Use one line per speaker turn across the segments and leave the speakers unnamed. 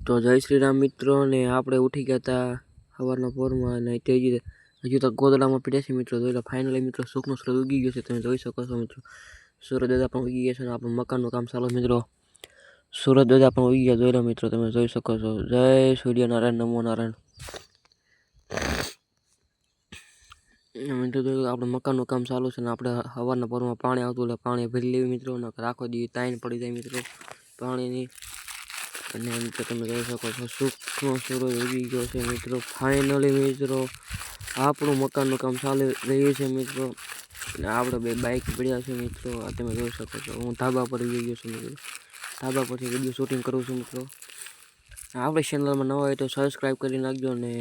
તો જય શ્રી રામ મિત્રો ને આપણે ઉઠી ગયા હતા સવારના પોરમાં અને હજુ તો ગોદડામાં પીડ્યા છે મિત્રો. જોઈ લો ફાઇનલી મિત્રો સુખનો સૂરજ ઉગી ગયો છે, તમે જોઈ શકો છો મિત્રો. સૂરજ દાદા પણ ઉગી ગયા છે અને આપણું મકાનનું કામ ચાલુ મિત્રો. સૂરજ દાદા પણ ઉગી ગયા, જોઈ લો મિત્રો, તમે જોઈ શકો છો. જય સૂર્યનારાયણ, નમો નારાયણ. મિત્રો આપણે મકાનનું કામ ચાલુ છે ને આપણે સવારના પોરમાં પાણી આવતું એટલે પાણી ભરી લેવી મિત્રો. આખો દી તાઈન પડી જાય મિત્રો પાણીની. અને મિત્રો તમે જોઈ શકો છો સુખનો સૂરજ ઉગી ગયો છે મિત્રો. ફાઇનલી મિત્રો આપણું મકાનનું કામ ચાલી રહ્યું છે મિત્રો. અને આપણે બે બાઇક પડ્યા છે મિત્રો, આ તમે જોઈ શકો છો. હું ધાબા પર આવી ગયો છું મિત્રો. ધાબા પરથી વિડીયો શૂટિંગ કરું છું મિત્રો. આપણી ચેનલમાં નવા હોય તો સબસ્ક્રાઈબ કરી નાખજો અને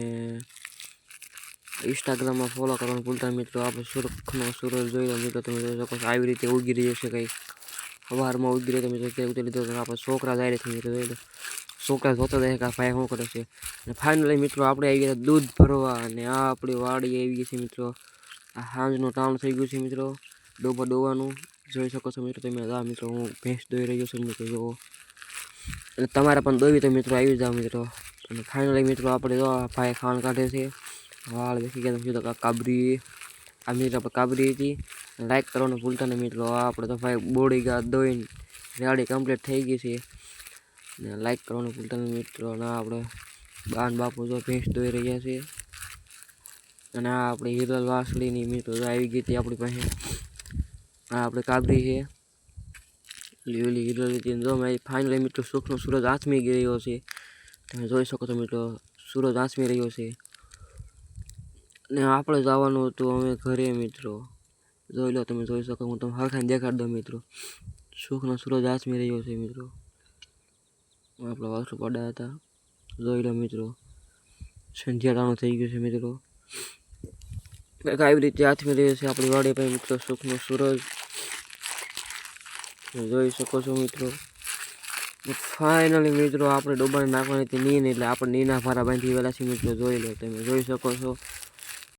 ઇન્સ્ટાગ્રામમાં ફોલો કરવાનું ભૂલતા મિત્રો. આપણે સુખનો સૂરજ જોઈ લો મિત્રો, તમે જોઈ શકો છો. આવી રીતે ઉગી રહ્યો છે કંઈક સવારમાં ઉગી રહ્યો. તમે જોઈ ઉતરી લીધો. આપણે છોકરા જાય છે મિત્રો, જોઈ લો. છોકરા જોતા જાય કે આ ભાઈ શું કરે છે. અને ફાઇનલી મિત્રો આપણે આવી ગયા દૂધ ભરવા અને આ આપણી વાડી આવી ગઈ છે મિત્રો. આ સાંજનું ટાણું થઈ ગયું છે મિત્રો દોવાનું. જોઈ શકો છો મિત્રો તમે. આ મિત્રો હું ભેંસ દોઈ રહ્યો છું મિત્રો, જુઓ. અને તમારે પણ દોવી તો મિત્રો આવી જાઓ મિત્રો. અને ફાઇનલી મિત્રો આપણે જો ભાઈ ખાણ કાઢે છે. વાળ બેસી ગયા મિત્રો. કાબરી આ મિત્રો આપણે કાબરી હતી. લાઈક કરવાનું ભૂલતા નહીં મિત્રો. આપણે તો ભાઈ બોડી ગાર્ડ દોઈને રેડી કમ્પ્લીટ થઈ ગઈ છે. ને લાઈક કરવાનું ભૂલતા નહીં મિત્રો. અને આપણે બાન બાપુ જો ભેંસ દોઈ રહ્યા છે. અને આ આપણે હિરલ વાસળીની મિત્રો આવી ગઈ હતી આપણી પાસે. આ આપણે કાબરી છે લીલી હિરલ હતી. જો મેં ફાઇનલી મિત્રો સુખનો સૂરજ આથમી ગયો છે, તમે જોઈ શકો છો મિત્રો. સૂરજ આથમી રહ્યો છે ને આપણે જવાનું હતું અમે ઘરે મિત્રો. જોઈ લો તમે જોઈ શકો. હું તમને હરખાઈને દેખાડી દઉં મિત્રો. સુખનો સૂરજ આથમી રહ્યો છે મિત્રો. આપણા વાસુ પડ્યા હતા, જોઈ લો મિત્રો. સંધ્યાટાણું થઈ ગયું છે મિત્રો. આવી રીતે આથમી રહ્યો છે આપણી વાડી પર મિત્રો સુખનો સૂરજ, જોઈ શકો છો મિત્રો. ફાઇનલી મિત્રો આપણે ડોબાને નાખવાની હતી નીન, એટલે આપણે નીના ભારા બાંધી વેલા છીએ મિત્રો. જોઈ લો તમે જોઈ શકો છો.